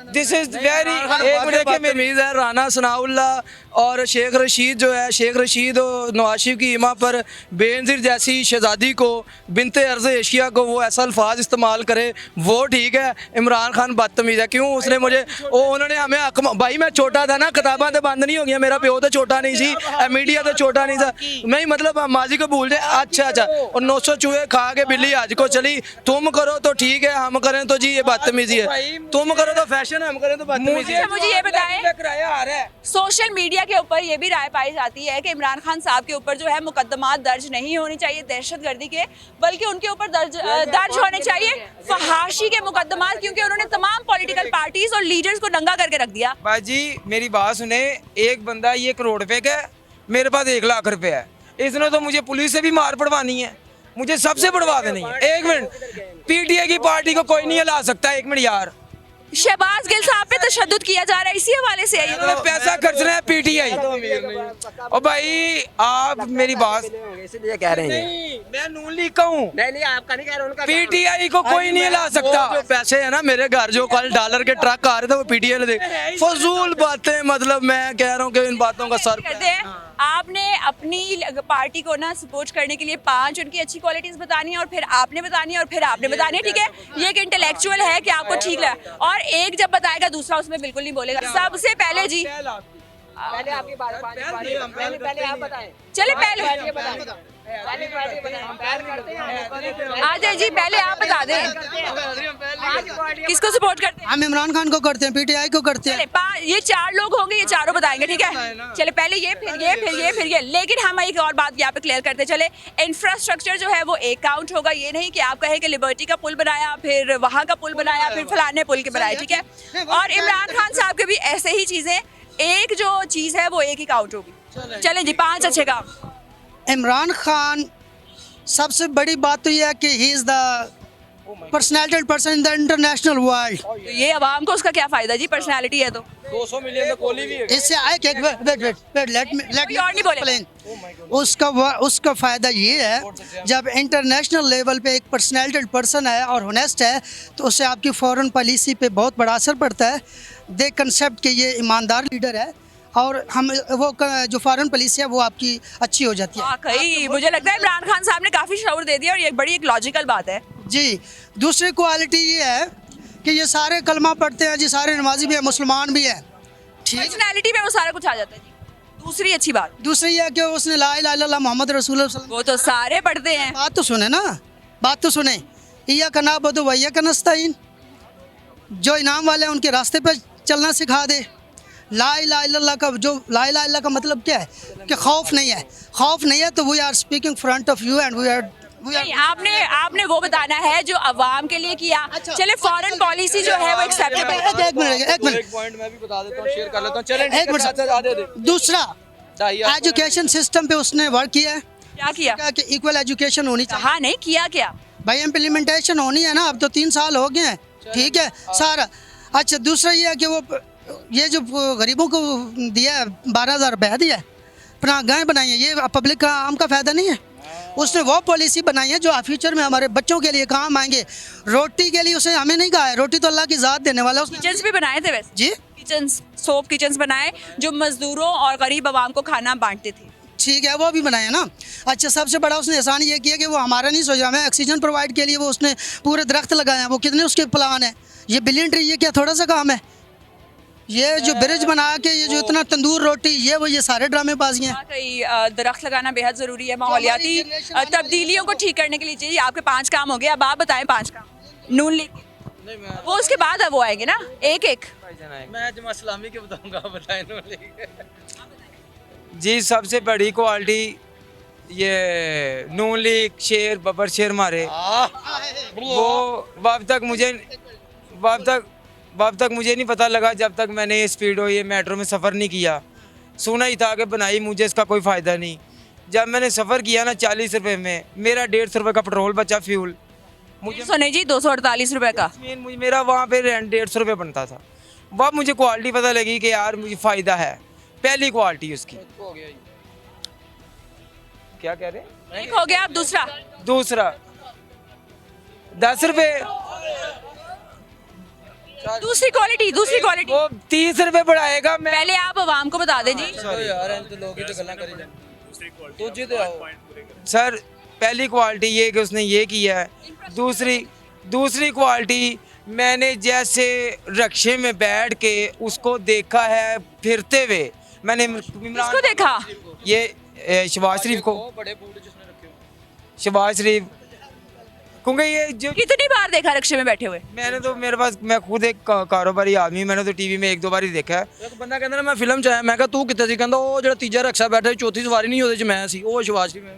दिस इज वेरी एक मिनट देखिए मेरी तमीज़ है। राना सनाउल्ला और शेख रशीद जो है, शेख रशीद और नवाज शरीफ की इमा पर बेनज़ीर जैसी शहजादी को, बिनते अर्ज़ एशिया को वो ऐसा अल्फाज इस्तेमाल करे, वो ठीक है। इमरान खान बदतमीज़ है। क्यों उसने मुझे उन्होंने हमें भाई मैं छोटा था ना, किताबां तो बंद नहीं हो गई, मेरा प्यो तो छोटा नहीं सी, मीडिया तो छोटा नहीं था, नहीं मतलब माजी को भूल जाए। अच्छा और 900 चूहे खा के बिल्ली आज को चली। तुम करो तो ठीक है, हम करें तो जी ये बदतमीजी है। तुम करो तो फैशन है, हम करें तो बदतमीजी है। मुझे ये बताएं, किराया आ रहा है। सोशल मीडिया के ऊपर ये भी राय पाई जाती है कि इमरान खान साहब के ऊपर जो है मुकदमात दर्ज नहीं होनी चाहिए दहशतगर्दी के, बल्कि उनके ऊपर दर्ज होने चाहिए फहाशी के मुकदमात, क्योंकि उन्होंने तमाम पॉलिटिकल पार्टीज और लीडर्स को नंगा करके रख दिया। बाजी मेरी बात सुने, एक बंदा ये करोड़ रुपए का है, मेरे पास 1 लाख रुपए है, इसने तो मुझे पुलिस से भी मार पड़वानी है, मुझे सबसे पड़वा देनी है। एक मिनट, पीटीआई की पार्टी को कोई नहीं हिला सकता। एक मिनट यार, शहबाज गिल साहब पे तशद्दुद किया जा रहा है, इसी हवाले से है ये। तो पैसा खर्च रहा है पीटीआई। और भाई आप मेरी बात, इसलिए कह रहे हैं। नहीं मैं नून लीग का हूँ, नहीं आपका नहीं कह रहा, उनका पीटीआई को कोई नहीं हिला सकता। जो पैसे है ना मेरे घर, जो कल डॉलर के ट्रक आ रहे थे वो पीटीआई दे। फजूल बातें, मतलब मैं कह रहा हूँ कि इन बातों का सर करते हैं। आपने अपनी पार्टी को ना सपोर्ट करने के लिए 5 उनकी अच्छी क्वालिटीज बतानी है, और फिर आपने बतानी है, और फिर आपने बतानी है, ठीक है। ये एक इंटेलेक्चुअल है कि आपको ठीक लगा, और एक जब बताएगा दूसरा उसमें बिल्कुल नहीं बोलेगा। सबसे पहले जी, पहले आपकी बात, पहले आप बताएं। चले पहले आ जाए जी, पहले आप बता दें किसको सपोर्ट करते हैं। हम इमरान खान को करते हैं, पीटीआई को करते हैं। चले ये 4 लोग होंगे, ये चारों बताएंगे, ठीक है। चले पहले ये, फिर ये, फिर ये, फिर ये। लेकिन हम एक और बात यहाँ पे क्लियर करते चले, इंफ्रास्ट्रक्चर जो है वो एक काउंट होगा। ये नहीं कि आप कहें कि लिबर्टी का पुल बनाया, फिर वहाँ का पुल बनाया, फिर फलाने पुल के बनाए, ठीक है। और इमरान खान साहब के भी ऐसे ही चीजें, एक जो चीज है वो एक ही काउंट होगी। चले जी, 5 अच्छे काम। इमरान खान, सबसे बड़ी बात तो यह है कि he is the personality person in the international world. तो ये अवाम को उसका क्या फायदा जी, पर्सनालिटी है तो। 200 मिलियन तो कोली भी है। इससे आए कि वेट लेट कोई और नहीं बोलेगा। एक्सप्लेन। उसका फ़ायदा ये है, जब इंटरनेशनल लेवल पे एक पर्सनैलिटी पर्सन है और होनेस्ट है, तो उससे आपकी फॉरेन पॉलिसी पे बहुत बड़ा असर पड़ता है। दे कंसेप्ट कि ये ईमानदार लीडर है, और हम वो जो फॉरेन पॉलिसी है वो आपकी अच्छी हो जाती है। वाकई मुझे लगता है इमरान खान साहब ने काफी शऊर दे दिया, और ये बड़ी एक लॉजिकल बात है जी। दूसरी क्वालिटी ये है कि ये सारे कलमा पढ़ते हैं जी, सारे नमाजी भी हैं, मुसलमान भी हैं, ठीक। पर्सनैलिटी में वो सारा कुछ आ जाता है जी। दूसरी अच्छी बात, दूसरी ये है कि उसने ला इलाहा इल्लल्लाह मोहम्मद रसूलुल्लाह सल्लल्लाहु वो तो सारे पढ़ते हैं। बात तो सुने ना, बात तो सुने। इया का नाबुदु व इय्याका नस्तईन, जो इनाम वाले हैं उनके रास्ते पे चलना सिखा दे। ला इलाहा इल्लल्लाह का जो ला इलाहा इल्लल्लाह का मतलब क्या है कि खौफ नहीं है, खौफ नहीं है तो we are speaking front of you and we are नहीं, आपने वो बताना है जो अवाम के लिए किया। चले फॉरेन पॉलिसी जो है वो एक्सेप्टेबल। एक मिनट एक पॉइंट मैं भी बता देता हूँ, शेयर कर लेता हूँ। चलें, एक मिनट। दूसरा, एजुकेशन सिस्टम पे उसने वर्क किया है। क्या किया? कि इक्वल एजुकेशन होनी चाहिए। हाँ, नहीं किया क्या भाई, इम्प्लीमेंटेशन होनी है ना, अब तो 3 साल हो गए हैं, ठीक है सारा। अच्छा, दूसरा ये है कि वो ये जो गरीबों को दिया है 12,000 रुपया दिया है, पनाहगाहें बनाई हैं, ये पब्लिक का आम का फ़ायदा नहीं है। उसने वो पॉलिसी बनाई है जो फ्यूचर में हमारे बच्चों के लिए काम आएंगे। रोटी के लिए उसने हमें नहीं कहा है, रोटी तो अल्लाह की ज़ात देने वाला है। उसने किचन्स भी बनाए थे वैसे जी, किचन्स, सोप किचन्स बनाए जो मजदूरों और गरीब आवाम को खाना बांटते थे। ठीक है, वो भी बनाया ना। अच्छा, सबसे बड़ा उसने एहसान ये किया कि वो हमारा नहीं सोचा, हमें ऑक्सीजन प्रोवाइड के लिए वो उसने पूरे दरख्त लगाए हैं। वो कितने उसके प्लान है, ये बिलियन ट्री, ये क्या थोड़ा सा काम है। ये जो ब्रिज बना के, ये जो इतना तंदूर रोटी, ये सारे ड्रामेबाजियाँ हैं। कई दरख्त लगाना बेहद ज़रूरी है माहौलियाती तब्दीलियों को ठीक करने के लिए। चाहिए आपके 5 काम हो गए, अब आप बताएं 5 काम। नून लीग वो उसके बाद अब वो आएंगे ना, एक एक। मैं जमा इस्लामी के बताऊंगा, बताएं नून लीग। जी सबसे बड़ी क्वालिटी ये नून लीग शेर बबर शेर मारे, वो अब तक मुझे नहीं पता लगा जब तक मैंने ये स्पीडो ये मेट्रो में सफ़र नहीं किया। सुना ही था कि बनाई, मुझे इसका कोई फ़ायदा नहीं। जब मैंने सफ़र किया ना 40 रुपये में, मेरा 150 रुपये का पेट्रोल बचा फ्यूल। मुझे सुने जी 248 रुपए का मेरा वहाँ पे रेंट 150 रुपये बनता था। वह मुझे क्वालिटी पता लगी कि यार मुझे फ़ायदा है। पहली क्वालिटी उसकी क्या कह रहे हैं, एक हो गया। अब दूसरा 10 रुपये दूसरी क्वालिटी वो 30 रुपए बढ़ाएगा। मैं पहले आप आवाम को बता दें जी। यार इन तो लोग ही तो गल्ला करी जांदे दूजी ते आओ सर पहली क्वालिटी ये कि उसने ये किया है, दूसरी क्वालिटी मैंने जैसे रक्शे में बैठ के उसको देखा है फिरते हुए, मैंने किसको देखा? ये शहबाज शरीफ को, बड़े बूट जिसने रखे हो शहबाज शरीफ क्योंकि ये जो कितनी बार देखा रिक्शे में बैठे हुए? मैंने तो मेरे पास, मैं खुद एक कारोबारी आदमी, मैंने तो टीवी में 1-2 बार ही देखा है। ਇੱਕ ਬੰਦਾ ਕਹਿੰਦਾ ਨਾ ਮੈਂ ਫਿਲਮ ਚ ਆਇਆ ਮੈਂ ਕਿਹਾ ਤੂੰ ਕਿੱਥੇ ਸੀ ਕਹਿੰਦਾ ਉਹ ਜਿਹੜਾ ਤੀਜਾ ਰਕਸ਼ਾ ਬੈਠਾ ਸੀ ਚੌਥੀ ਸਵਾਰੀ ਨਹੀਂ ਉਹਦੇ ਚ ਮੈਂ ਸੀ ਉਹ ਸ਼ਿਵਾਸ਼ ਸੀ मैं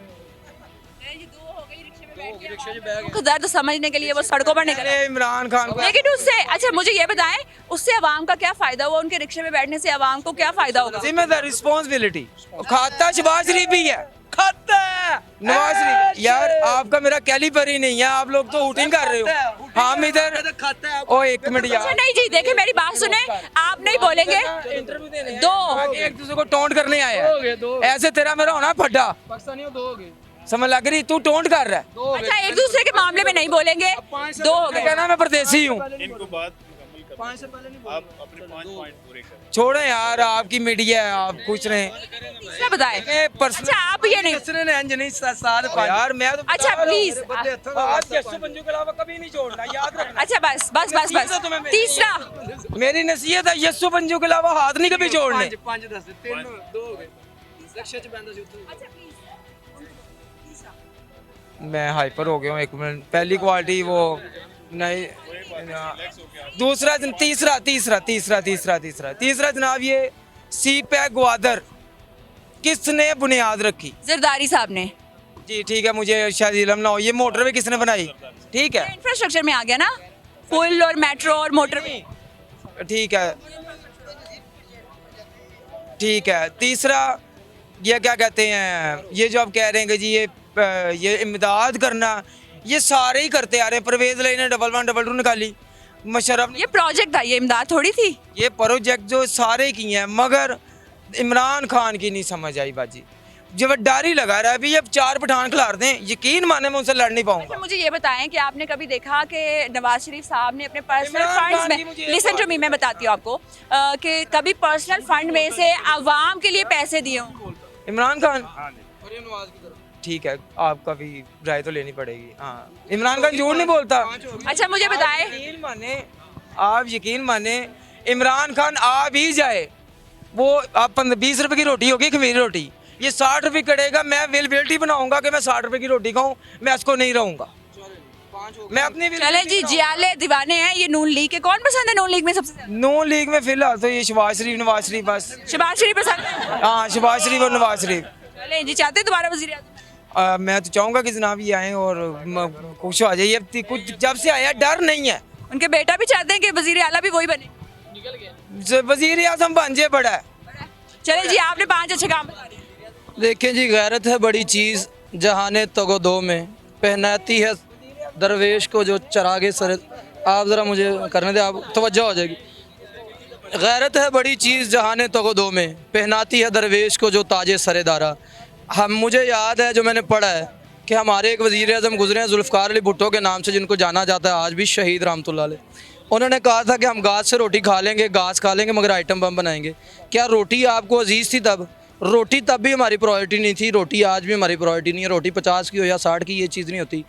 दुख दर्द समझने के लिए वो सड़कों पर निकले। अरे इमरान खान को लेकिन उससे अच्छा मुझे ये बताएं, उससे आवाम का क्या फायदा हुआ? उनके रिक्शे में बैठने से आवाम को क्या फायदा होगा? जिम्मेदार रिस्पॉन्सिबिलिटी खाता शहबाज शरीफ भी है, खाता नवाज शरीफ। यार आपका मेरा कैलिपर ही नहीं है, आप लोग तो हूटिंग कर रहे हो, हम इधर ओ एक मिनट अच्छा यार, नहीं जी, देखिए मेरी बात सुने, आप नहीं बोलेंगे दो। एक दूसरे को टोंट करने आया है, ऐसे तेरा मेरा होना फड्डा, पाकिस्तानियों दो हो गए समझ लग रही, तू टोंट कर रहा है। अच्छा एक दूसरे के मामले में नहीं बोलेंगे, दो हो गए। कहना मैं परदेसी हूँ, इनको बात मुकम्मल करनी। आप अपने 5 पॉइंट पूरे करें। छोड़े यार, आपकी मीडिया है, आप पूछ रहे हैं तीसरा बताएं। पर्सनल अच्छा आप ये नहीं, ने अंज नहीं साथ यार, मैं तो अच्छा प्लीज, आप यस्सु पंजू के अलावा कभी नहीं छोड़ना, याद रखना। अच्छा बस बस बस बस तीसरा मेरी नसीहत है, यस्सु पंजू के अलावा हाथ नहीं कभी छोड़ने। 5 10 3 2 हो गए रक्षा च बैंदा सी उत्थे मैं हाइपर हो गया हूँ, एक मिनट। पहली क्वालिटी वो नहीं, दूसरा तीसरा जनाब, ये सी पैक ग्वादर किसने बुनियाद रखी? जरदारी साहब ने। जी ठीक है, मुझे शायद इल्म ना हो, ये मोटरवे किसने बनाई? ठीक है, इंफ्रास्ट्रक्चर में आ गया ना, पुल और मेट्रो और मोटरवे। ठीक है, ठीक है। तीसरा ये क्या कहते हैं, ये जो आप कह रहे हैं कि जी ये इमदाद करना, ये सारे ही करते आ रहे हैं। परवेज लाई ने 1112 निकाली, मुशर्रफ ये प्रोजेक्ट था, ये इमदाद थोड़ी थी। ये प्रोजेक्ट जो सारे किए हैं, मगर इमरान खान की नहीं समझ आई बाजी। जब डारी लगा रहा है अभी, अब 4 पठान खिलार दें, यकीन माने मैं उनसे लड़ नहीं पाऊंगा। अच्छा मुझे ये बताएं कि आपने कभी देखा कि नवाज शरीफ साहब ने अपने पर्सनल इमरान फंड्स खान की मुझे में, एक लिसन टू मी, मैं बताती हूँ आपको कि कभी पर्सनल फंड में से आवाम के लिए पैसे दिए हों? इमरान खान, ठीक है, आपका भी राय तो लेनी पड़ेगी। हाँ, इमरान खान झूठ नहीं बोलता। अच्छा मुझे बताएं, आप यकीन माने इमरान खान आ भी जाए, वो आप 20 रुपए की रोटी होगी, खमीरी रोटी, ये 60 रुपए करेगा, मैं विलबिलिटी बनाऊंगा कि मैं 60 रुपए की रोटी खाऊं, मैं इसको नहीं रहूंगा। मैं अपनी चले जी, जियाले दीवाने हैं ये नून लीग के। कौन पसंद है नून लीग में सबसे ज्यादा? नून लीग में फिलहाल तो ये शहबाज शरीफ, नवाज शरीफ बस। शहबाज शरीफ पसंद है? हाँ, शहबाज शरीफ और नवाज शरीफ। चले जी, चाहते हैं दोबारा वजीर आज़म? मैं तो चाहूंगा कि जनाब ये आए और खुश हो जाइए। कुछ जब से आया डर नहीं है। उनके बेटा भी चाहते हैं कि वजीर आला भी वही बने। वजीर आजम बन जाए बड़ा है। चले जी, आपने 5 अच्छे काम बता दिए। देखें जी, गैरत है बड़ी चीज़ जहाने तगोदो में, पहनाती है दरवेश को जो चरागे सर। आप ज़रा मुझे करने दें, आप तवज्जो हो जाएगी। गैरत है बड़ी चीज़ जहाने तगोदो में, पहनाती है दरवेश को जो ताजे सरेदारा। मुझे याद है, जो मैंने पढ़ा है कि हमारे एक वज़ीर आज़म गुजरे हैं जुल्फ़िकार अली भुट्टो के नाम से, जिनको जाना जाता है आज भी, शहीद रहमतुल्लाह अलैह। उन्होंने कहा था कि हम घास से रोटी खा लेंगे, घास खा लेंगे, मगर आइटम बम बनाएंगे। क्या रोटी आपको अजीज़ थी तब? रोटी तब भी हमारी प्रायोरिटी नहीं थी, रोटी आज भी हमारी प्रायोरिटी नहीं है। रोटी 50 की हो या 60 की, ये चीज़ नहीं होती।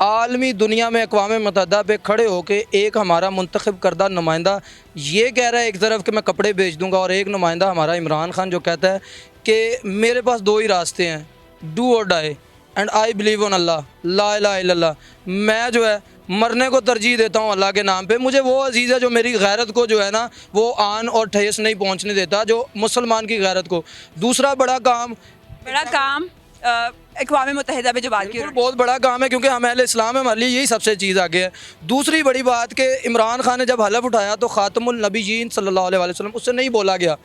आलमी दुनिया में अक़वाम मुत्तहिदा पे खड़े होकर एक हमारा मुंतखब करदा नुमाइंदा ये कह रहा है एक तरफ कि मैं कपड़े बेच दूंगा, और एक नुमाइंदा हमारा इमरान खान जो कहता है कि मेरे पास 2 ही रास्ते हैं, do or die, and I believe on Allah, ला इलाहा इल्लल्लाह। मैं जो है मरने को तरजीह देता हूँ अल्लाह के नाम पे। मुझे वो अजीज़ है जो मेरी गैरत को जो है ना, वो आन और ठेस नहीं पहुँचने देता, जो मुसलमान की गैरत को। दूसरा बड़ा काम अक़वाम मुत्तहिदा में जो बात की, बहुत बड़ा काम है, क्योंकि हम अहले इस्लाम है, हमारे लिए यही सबसे चीज़ आगे है। दूसरी बड़ी बात कि इमरान खान ने जब हलफ उठाया तो ख़ातमुल नबीयीन सल्लल्लाहु अलैहि वसल्लम, उससे नहीं बोला गया।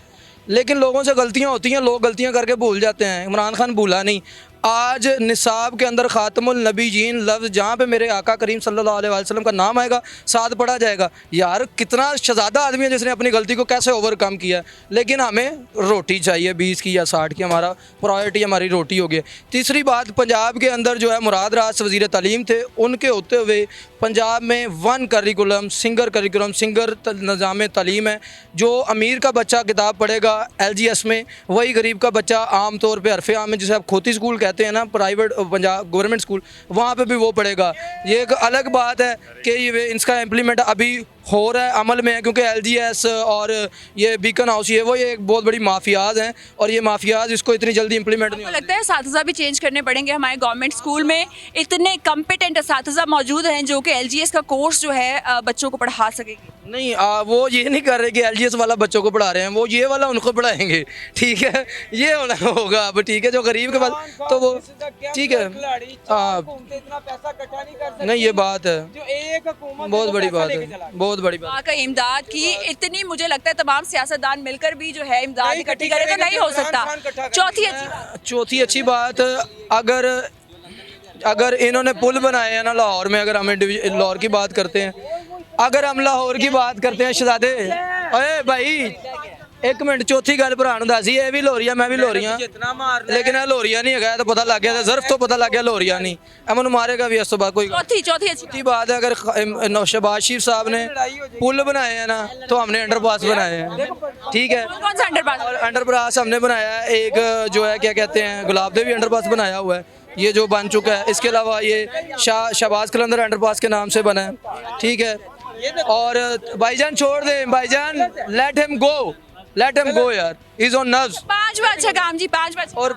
लेकिन लोगों से गलतियां होती हैं, लोग गलतियां करके भूल जाते हैं। इमरान खान भूला नहीं। आज निसाब के अंदर ख़ातमुल नबीयीन लफ्ज़ जहाँ पे मेरे आका करीम सल्लल्लाहु अलैहि वसल्लम का नाम आएगा साथ पढ़ा जाएगा। यार कितना शहज़ादा आदमी है जिसने अपनी गलती को कैसे ओवरकम किया है। लेकिन हमें रोटी चाहिए 20 की या 60 की, हमारा प्रायोरिटी हमारी रोटी हो गई। तीसरी बात, पंजाब के अंदर जो है मुराद रास वज़ीर तालीम थे, उनके होते हुए पंजाब में वन करिकुलम सिंगर निज़ाम तालीम है। जो अमीर का बच्चा किताब पढ़ेगा LGS में, वही गरीब का बच्चा आम तौर पे हरफ आम में जिसे आप खोती स्कूल कहते हैं ना, प्राइवेट पंजाब गवर्नमेंट स्कूल, वहाँ पे भी वो पढ़ेगा। ये एक अलग बात है कि ये इसका इम्प्लीमेंट अभी हो रहा है, अमल में है, क्योंकि LGS और ये बीकन हाउस ये एक बहुत बड़ी माफियाज हैं और ये माफियाज इसको इतनी जल्दी इम्प्लीमेंट नहीं आपको लगता है इस्तिज़ा भी चेंज करने पड़ेंगे? हमारे गवर्नमेंट स्कूल में इतने कम्पिटेंट इस्तिज़ा मौजूद हैं जो कि LGS का कोर्स जो है बच्चों को पढ़ा सकेगी। नहीं वो ये नहीं कर रहे कि LGS वाला बच्चों को पढ़ा रहे हैं, वो ये वाला उनको पढ़ाएंगे। ठीक है, ये होना होगा अब। ठीक है, जो गरीब के पास तो वो ठीक है। हाँ, इतना पैसा इकट्ठा नहीं कर सकते। नहीं ये बात है, जो एक हुकूमत बहुत बड़ी बात है, बहुत बड़ी बात। वहाँ का इमदाद की इतनी, मुझे लगता है तमाम सियासतदान मिलकर भी जो है इमदाद इकट्ठी करें तो नहीं हो सकता। चौथी अच्छी बात, अगर इन्होंने पुल बनाए हैं ना लाहौर में, अगर हमें लाहौर की बात करते हैं, अगर हम लाहौर की बात करते हैं शहजादे, अरे भाई एक मिनट, चौथी गल भरा नूं दस, ये भी लोरिया मैं भी लोरिया, लेकिन ਇਹ ਲੋਰੀਆ नहीं है तो पता लग गया, ज़र्फ तो पता लग गया लोरिया नहीं, मैंने मारेगा भी इस तो बाद कोई। चौथी अच्छी बात है, अगर शहबाज शरीफ साहब ने पुल बनाए हैं ना तो हमने अंडरपास बनाए हैं। ठीक है, कौन सा अंडरपास? और अंडरपास हमने बनाया है एक, जो है क्या कहते हैं, गुलाब देवी अंडरपास बनाया हुआ है, ये जो बन चुका है। इसके अलावा ये शहबाज कलंदर अंडरपास के नाम से बना है। ठीक है, और भाईजान छोड़ दें, भाईजान लेट हिम गो यार, इज ऑन नर्व्स। पांचवा अच्छा काम जी, पांचवा। और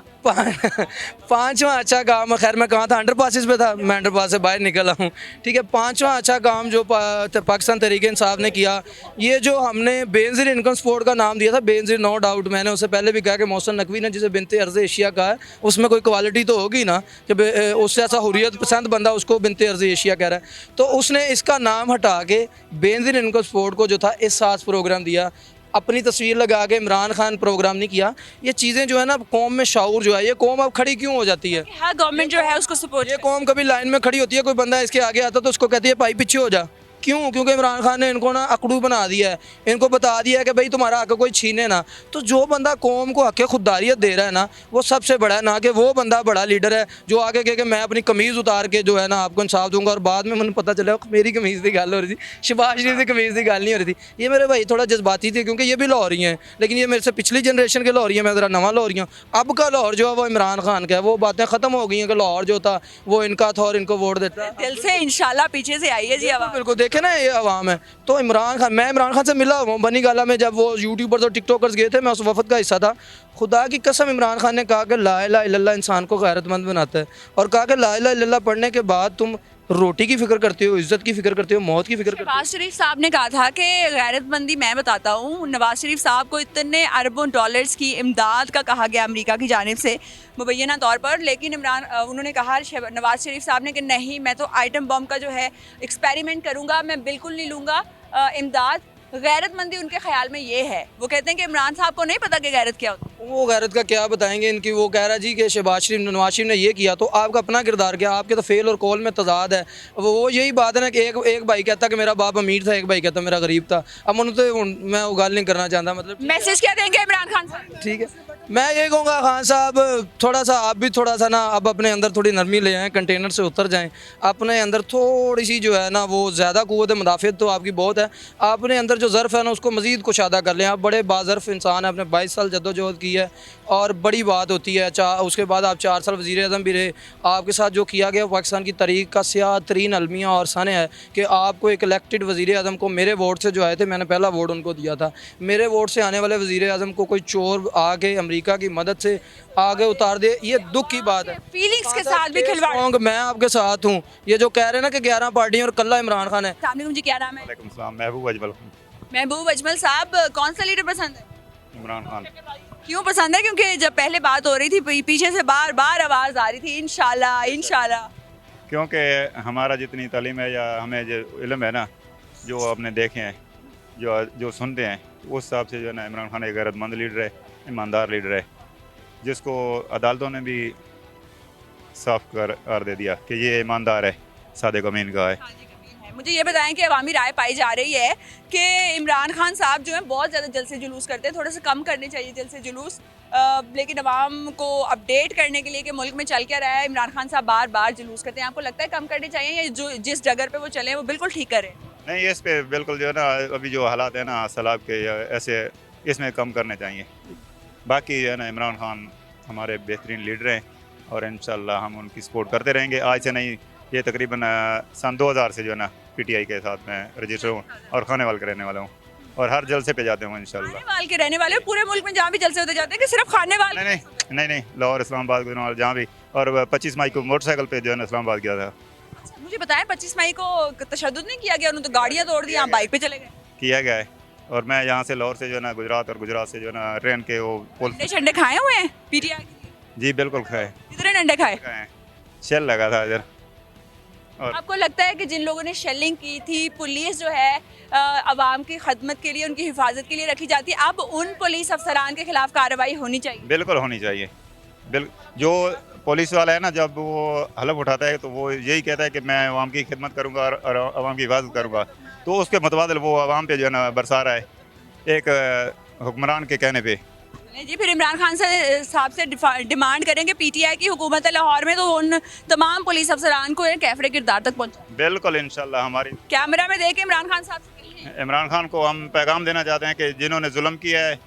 पांचवा अच्छा काम, खैर मैं कहाँ था, अंडरपासिस पे था, मैं अंडरपास से बाहर निकला हूँ। ठीक है, पांचवा अच्छा काम जो पाकिस्तान तहरीक इंसाफ ने किया, ये जो हमने बेनज़ीर इनकम सपोर्ट का नाम दिया था, बेनज़ीर नो डाउट, मैंने उससे पहले भी कहा कि मोहसिन नकवी ने जिसे बिनते अर्ज़ एशिया कहा है, उसमें कोई क्वालिटी तो होगी ना, कि उससे ऐसा हुर्रियत पसंद बंदा उसको बिनते अर्ज़ एशिया कह रहा है। तो उसने इसका नाम हटा के बेनज़ीर इनकम सपोर्ट को जो था एहसास प्रोग्राम दिया, अपनी तस्वीर लगा के इमरान खान प्रोग्राम नहीं किया। ये चीज़ें जो है ना, कौम में शऊर जो है, ये कौम अब खड़ी क्यों हो जाती है? हर गवर्नमेंट जो है उसको सपोर्ट, ये कौम कभी लाइन में खड़ी होती है, कोई बंदा इसके आगे आता तो उसको कहती है भाई पीछे हो जा। क्यों? क्योंकि इमरान खान ने इनको ना अकड़ू बना दिया है, इनको बता दिया है कि भाई तुम्हारा हक कोई छीने ना। तो जो बंदा कौम को हक खुददारियत दे रहा है ना, वो सबसे बड़ा है, ना कि वो बंदा बड़ा लीडर है जो आगे कह के मैं अपनी कमीज़ उतार के जो है ना आपको इंसाफ दूंगा, और बाद में मुझे पता चला मेरी कमीज़ की गल हो रही थी, शहबाज शरीफ की कमीज़ की गल नहीं हो रही थी। ये मेरे भाई थोड़ा जज्बाती थे, क्योंकि ये भी लाहौरी हैं, लेकिन ये मेरे से पिछली जनरेशन के लाहौरी हैं, मैं ज़रा नवा लाहौरी हूँ। अब का लाहौर जो है वो इमरान खान का है, वो बातें ख़त्म हो गई हैं कि लाहौर जो था वो इनका था और इनको वोट देता। दिल से इंशाल्लाह पीछे से आइए जी। अब बिल्कुल देखे ना ये आवाम है। तो इमरान खान, मैं इमरान खान से मिला हूँ बनी गाला में, जब वो यूट्यूबर्स और टिकटॉकर्स गए थे, मैं उस वफद का हिस्सा था। खुदा की कसम इमरान खान ने कहा कि ला इलाहा इल्लल्लाह इंसान को गैरतमंद बनाता है, और कहा कि ला इलाहा इल्लल्लाह पढ़ने के बाद तुम रोटी की फिक्र करते हो, इज्जत की फिक्र करते हो, मौत की फिक्र करते हो। नवाज शरीफ साहब ने कहा था कि गैरतमंदी मैं बताता हूँ। नवाज शरीफ साहब को इतने अरबों डॉलर्स की इमदाद का कहा गया अमेरिका की जानिब से मुबैना तौर पर, लेकिन उन्होंने कहा नवाज शरीफ साहब ने कि नहीं, मैं तो आइटम बम का जो है एक्सपेरिमेंट करूँगा, मैं बिल्कुल नहीं लूँगा इमदाद। गैरतमंदी उनके ख्याल में ये है, वो कहते हैं कि इमरान साहब को नहीं पता कि गैरत क्या होती है। वो गैरत का क्या बताएंगे इनकी, वो कह रहा जी कि शहबाज शरीफ नवाज शरीफ ने ये किया, तो आपका अपना किरदार क्या, आपके तो फेल और कॉल में तजाद है। वो यही बात है ना कि एक भाई कहता कि मेरा बाप अमीर था, एक भाई कहता मेरा गरीब था। अब मैं वो गल नहीं करना चाहता, मतलब मैसेज क्या देंगे इमरान खान साहब? ठीक है, मैं ये कहूँगा खान साहब, थोड़ा सा आप भी थोड़ा सा ना अब अपने अंदर थोड़ी नरमी ले आएँ, कंटेनर से उतर जाएँ, अपने अंदर थोड़ी सी जो है ना वो ज़्यादा क़ुव्वत मुदाफ़ियत तो आपकी बहुत है, अपने अंदर जो ज़र्फ़ है ना उसको मज़ीद कुशादा कर लें। आप बड़े बाज़र्फ़ इंसान हैं, आपने 22 साल जद्दोजहद की है और बड़ी बात होती है। उसके बाद आप 4 साल वज़ीर आज़म भी रहे, आपके साथ जो किया गया पाकिस्तान की तारीख़ का स्याह तरीन अलमिया और सन है कि आपको एक इलेक्टेड वज़ीर आज़म को, मेरे वोट से जो आए थे, मैंने पहला वोट उनको दिया था, मेरे वोट से आने वाले वज़ीर आज़म को कोई चोर आके अमेरिका की मदद से आगे उतार दे, ये दुख की बात है। फीलिंग्स के साथ भी खिलवाड़। मैं आपके साथ हूँ। ये जो कह रहे हैं ना कि 11 पार्टियाँ और कल्ला इमरान खान है। सामने मुझे क्या नाम है? वालेकुम सलाम, महबूब अजमल। महबूब अजमल साहब, कौन सा लीडर पसंद है? इमरान खान। क्यों पसंद है? क्योंकि जब पहले बात हो रही थी पीछे से बार बार आवाज़ आ रही थी इंशाल्लाह इंशाल्लाह। क्योंकि हमारा जितनी तालीम है या हमें जो इल्म है ना, जो आपने देखे हैं, जो सुनते हैं, उस हिसाब से जो है ना इमरान खान एक गैरतमंद लीडर है, ईमानदार लीडर है, जिसको अदालतों ने भी साफ कर दे दिया कि ये ईमानदार है, सादिक अमीन का है। मुझे ये बताएं कि अवामी राय पाई जा रही है कि इमरान खान साहब जो है बहुत ज़्यादा जलसे जुलूस करते हैं, थोड़ा सा कम करने चाहिए जलसे जुलूस, लेकिन अवाम को अपडेट करने के लिए कि मुल्क में चल क्या रहा है इमरान खान साहब बार बार जुलूस करते हैं। आपको लगता है कम करने चाहिए या जो जिस डगर पे वो चले हैं वो बिल्कुल ठीक करें? नहीं, इस पे बिल्कुल जो है ना अभी जो हालात है ना सैलाब के या ऐसे, इसमें कम करने चाहिए। बाकी जो है ना इमरान खान हमारे बेहतरीन लीडर हैं और इंशाल्लाह हम उनकी सपोर्ट करते रहेंगे। आज से नहीं, ये तकरीबन सन 2000 से जो है ना पीटीआई के साथ मैं रजिस्टर हूँ और खानेवाल का रहने वाला हूँ और हर जलसे पे जाते हूँ इंशाल्लाह। खानेवाल के रहने वाले पूरे मुल्क में जहाँ भी जलसे होते जाते हैं कि सिर्फ खानेवाल? नहीं नहीं नहीं नहीं, लाहौर, इस्लामाबाद, गुजरात, जहाँ भी। और 25 मई को मोटरसाइकिल पे जो है ना इस्लामाबाद गया था। अच्छा, मुझे बताया 25 मई को तशद्दुद नहीं किया गया, उन्होंने तो गाड़ियाँ तोड़ दी, आप बाइक पे चले गए? किया गया है। और मैं यहाँ से लाहौर से जो है ना गुजरात और गुजरात से जो है ना ट्रेन के वो पुल। अंडे शंडे खाए हुए हैं पीटीआई के लिए? जी बिल्कुल खाए। कितने अंडे खाए? शेल लगा था इधर। और आपको लगता है कि जिन लोगों ने शेलिंग की थी, पुलिस जो है अवाम की खदमत के लिए, उनकी हिफाजत के लिए रखी जाती है, अब उन पुलिस अफसरान के खिलाफ कार्रवाई होनी चाहिए? बिल्कुल होनी चाहिए। जो पुलिस वाला है ना, जब वो हलफ उठाता है तो वो यही कहता है कि मैं अवाम की खिदमत करूँगा और अवाम की हिफाजत करूँगा, तो उसके मुतबादिल वो अवाम पे जो है ना बरसा रहा है एक हुक्मरान के कहने पे। जी, फिर इमरान खान से साहब से डिमांड करेंगे पीटीआई की हुकूमत है लाहौर में तो उन तमाम पुलिस अफसरान को कैफरे किरदार तक पहुँचा। बिल्कुल इंशाल्लाह। हमारी कैमरा में देख के इमरान खान साहब से कहिए। इमरान खान को हम पैगाम देना चाहते हैं कि जिन्होंने जुल्म किया है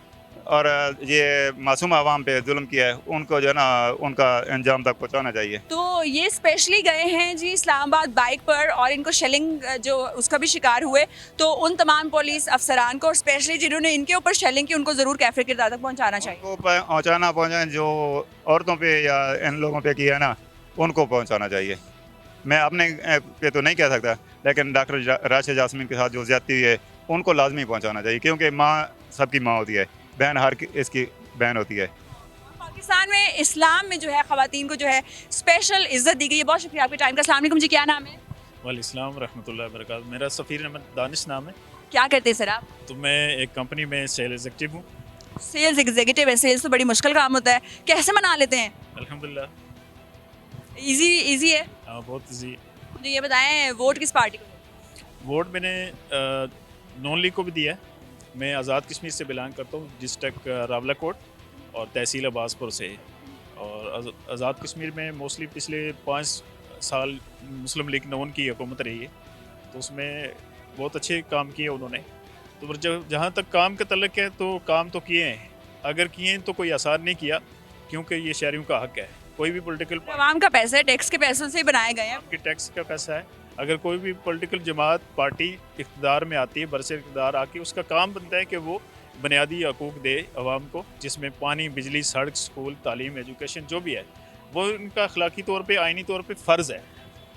और ये मासूम आवाम पे जुल्म किया है, उनको जो है ना उनका अंजाम तक पहुंचाना चाहिए। तो ये स्पेशली गए हैं जी इस्लामाबाद बाइक पर और इनको शेलिंग जो उसका भी शिकार हुए, तो उन तमाम पुलिस अफसरान को और स्पेशली जिन्होंने इनके ऊपर शेलिंग की उनको ज़रूर कैफरे किरदार तक पहुँचाना चाहिए। उनको पहुँचाए, जो औरतों पे या इन लोगों पे किया है ना, उनको पहुँचाना चाहिए। मैं अपने पे तो नहीं कह सकता, लेकिन डॉक्टर राशिद जासमीन के साथ जो ज्यादती हुई है उनको लाजमी पहुँचाना चाहिए, क्योंकि माँ सबकी माँ होती है, बहन हर इसकी बहन होती है। पाकिस्तान में इस्लाम में जो है ख़वातीन को जो है स्पेशल इज्जत दी गई है। बहुत शुक्रिया आपके टाइम का। अस्सलाम वालेकुम जी, क्या नाम है? वालेकुम रहमतुल्लाहि व बरकातहू। मेरा सफ़ीर अहमद दानिश नाम है। क्या करते हैं सर आप? तो मैं एक कंपनी में सेल एग्जीक्यूटिव हूँ। सेल्स एग्जीक्यूटिव है। सेल्स तो बड़ी मुश्किल काम होता है, कैसे मना लेते हैं? अल्हम्दुलिल्लाह इजी है। हाँ, बहुत ईजी। मुझे ये बताएं, वोट किस पार्टी को? वोट मैंने नॉन लीग को भी दिया है। मैं आज़ाद कश्मीर से बिलोंग करता हूँ, डिस्ट्रिक्ट रावलाकोट और तहसील अब्बासपुर से। और आज़ाद कश्मीर में मोस्टली पिछले 5 साल मुस्लिम लीग नून की हुकूमत रही है, तो उसमें बहुत अच्छे काम किए उन्होंने। तो जहाँ तक काम का तल्लुक़ है तो काम तो किए हैं, अगर किए हैं तो कोई आसार नहीं किया, क्योंकि ये शहरियों का हक़ है। कोई भी पॉलिटिकल आवाम का पैसा है, टैक्स के पैसों से ही बनाए गए हैं। आपके टैक्स का पैसा है। अगर कोई भी पॉलिटिकल जमात पार्टी इक़्तिदार में आती है, बरसे इक़्तिदार आके, उसका काम बनता है कि वो बुनियादी हकूक़ दे आवाम को, जिसमें पानी, बिजली, सड़क, स्कूल, तालीम, एजुकेशन जो भी है, वो उनका अखलाकी तौर पे, आइनी तौर पे फ़र्ज़ है।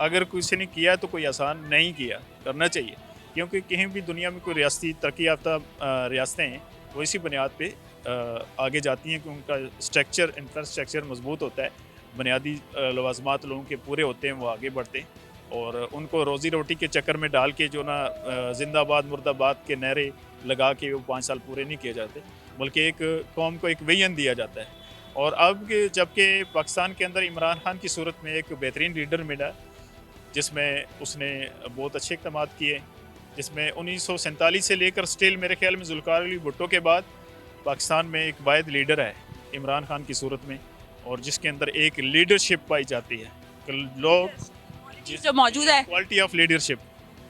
अगर किसी ने किया तो कोई आसान नहीं किया, करना चाहिए, क्योंकि कहीं भी दुनिया में कोई रियासती तरक्की याफ्ता रियासतें हैं, वो इसी बुनियाद पर आगे जाती हैं कि उनका स्ट्रक्चर, इंफ्रास्ट्रक्चर मजबूत होता है, बुनियादी लवाजमात लोगों के पूरे होते हैं, वो आगे बढ़ते हैं। और उनको रोज़ी रोटी के चक्कर में डाल के जो ना जिंदाबाद मुर्दाबाद के नारे लगा के वो 5 साल पूरे नहीं किए जाते, बल्कि एक कौम को एक विजन दिया जाता है। और अब जबकि पाकिस्तान के अंदर इमरान खान की सूरत में एक बेहतरीन लीडर मिला, जिसमें उसने बहुत अच्छे इक़दाम किए, जिसमें 1947 से लेकर स्टिल मेरे ख्याल में जुल्फ़िकार अली भुट्टो के बाद पाकिस्तान में एक वाहिद लीडर है इमरान खान की सूरत में, और जिसके अंदर एक लीडरशिप पाई जाती है, लोग जो मौजूद है, क्वालिटी ऑफ लीडरशिप।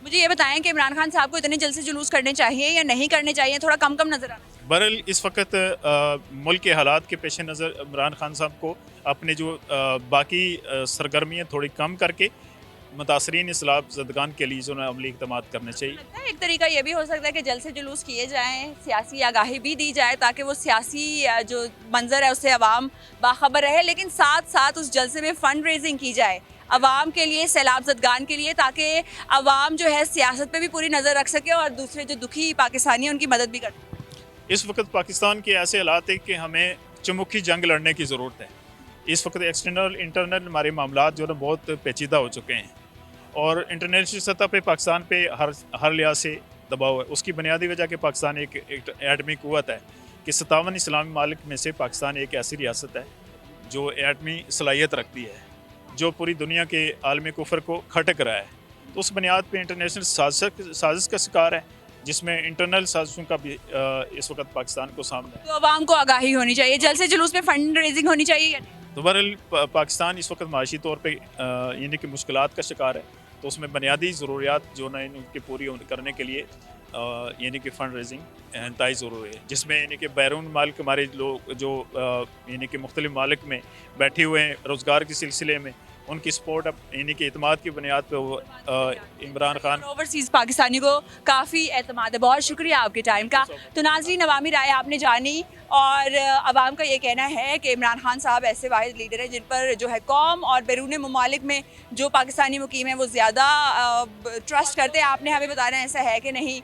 मुझे ये बताएं कि इमरान खान साहब को इतने जलसे जुलूस करने चाहिए या नहीं करने चाहिए? थोड़ा कम कम नजर आता है। बहरहाल इस वक्त मुल्क के हालात के पेश नज़र इमरान खान साहब को अपने जो बाकी सरगर्मियाँ थोड़ी कम करके मुतासरीन इस्लाम ज़दगान के लिए जो है अमली इक़दाम करने चाहिए। लगता है एक तरीका ये भी हो सकता है कि जलसे जुलूस किए जाएं, सियासी आगाही भी दी जाए, ताकि वो सियासी जो मंजर है उससे अवाम बाखबर रहे, लेकिन साथ साथ उस जलसे में फ़ंड रेजिंग की जाए अवाम के लिए, सैलाब ज़दगान के लिए, ताकि अवाम जो है सियासत पे भी पूरी नज़र रख सके और दूसरे जो दुखी पाकिस्तानी हैं उनकी मदद भी कर सके। इस वक्त पाकिस्तान के ऐसे हालात है कि हमें चमुखी जंग लड़ने की ज़रूरत है। इस वक्त एक्सटर्नल इंटरनल हमारे मामलात जो है बहुत पेचीदा हो चुके हैं, और इंटरनेशनल सतह पे पाकिस्तान पे हर लिहाज से दबाव है। उसकी बुनियादी वजह कि पाकिस्तान एक एटमी क़ुव्वत है, कि 57 इस्लामी मालिक में से पाकिस्तान एक ऐसी रियासत है जो एटमी सलाहियत रखती है। जो पूरी दुनिया के आलमी कुफर को खटक रहा है। तो उस बुनियाद पे इंटरनेशनल साजिश का शिकार है, जिसमें इंटरनल साजिशों का भी इस वक्त पाकिस्तान को सामने है। तो आवाम को आगाही होनी चाहिए, जलसे जुलूस में फंड रेजिंग होनी चाहिए या नहीं? तो बहरहाल पाकिस्तान इस वक्त माशी तौर पे यानी कि मुश्किलात का शिकार है, तो उसमें बुनियादी ज़रूरियात जो ना इनकी पूरी करने के लिए यानी कि फ़ंड रेजिंग इंतहाई ज़रूरी है, जिसमें यानी कि बैरून मालिक हमारे लोग जो यानी कि मुख्तलिफ मालिक में बैठे हुए हैं रोज़गार के सिलसिले में, उनकी सपोर्ट अब यानी कि एतमाद की बुनियाद पे वो इमरान खान ओवरसीज़ पाकिस्तानी को काफ़ी एतमाद है। बहुत शुक्रिया आपके टाइम का। तो नाज़रीन, अवामी राय आपने जानी और अवाम का ये कहना है कि इमरान खान साहब ऐसे वाहिद लीडर हैं जिन पर जो है कौम और बैरून ममालिक में जो पाकिस्तानी मुकीम हैं वो ज़्यादा ट्रस्ट करते हैं। आपने हमें बताना ऐसा है कि नहीं।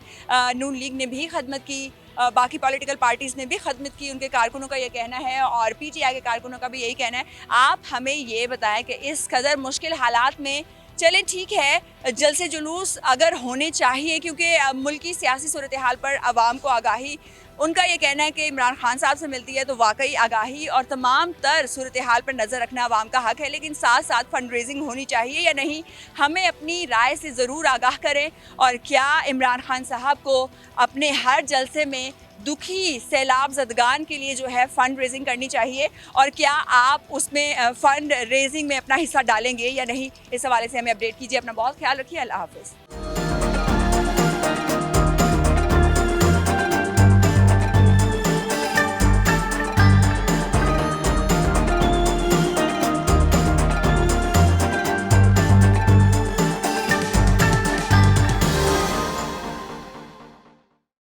नून लीग ने भी खदमत की, बाकी पॉलिटिकल पार्टीज़ ने भी खदमत की, उनके कारकुनों का ये कहना है और PTI के कारकुनों का भी यही कहना है। आप हमें ये बताएं कि इस कदर मुश्किल हालात में चलें, ठीक है जलसे जुलूस अगर होने चाहिए क्योंकि मुल्की सियासी सूरत हाल पर आवाम को आगाही, उनका ये कहना है कि इमरान खान साहब से मिलती है तो वाकई आगाही और तमाम तर सूरत हाल पर नज़र रखना आवाम का हक़ है, लेकिन साथ साथ फंड रेजिंग होनी चाहिए या नहीं, हमें अपनी राय से ज़रूर आगाह करें। और क्या इमरान खान साहब को अपने हर जलसे में दुखी सैलाब ज़दगान के लिए जो है फ़ंड रेजिंग करनी चाहिए और क्या आप उसमें फ़ंड रेजिंग में अपना हिस्सा डालेंगे या नहीं, इस हवाले से हमें अपडेट कीजिए। अपना बहुत ख्याल रखिए। अल्लाह हाफ़िज़।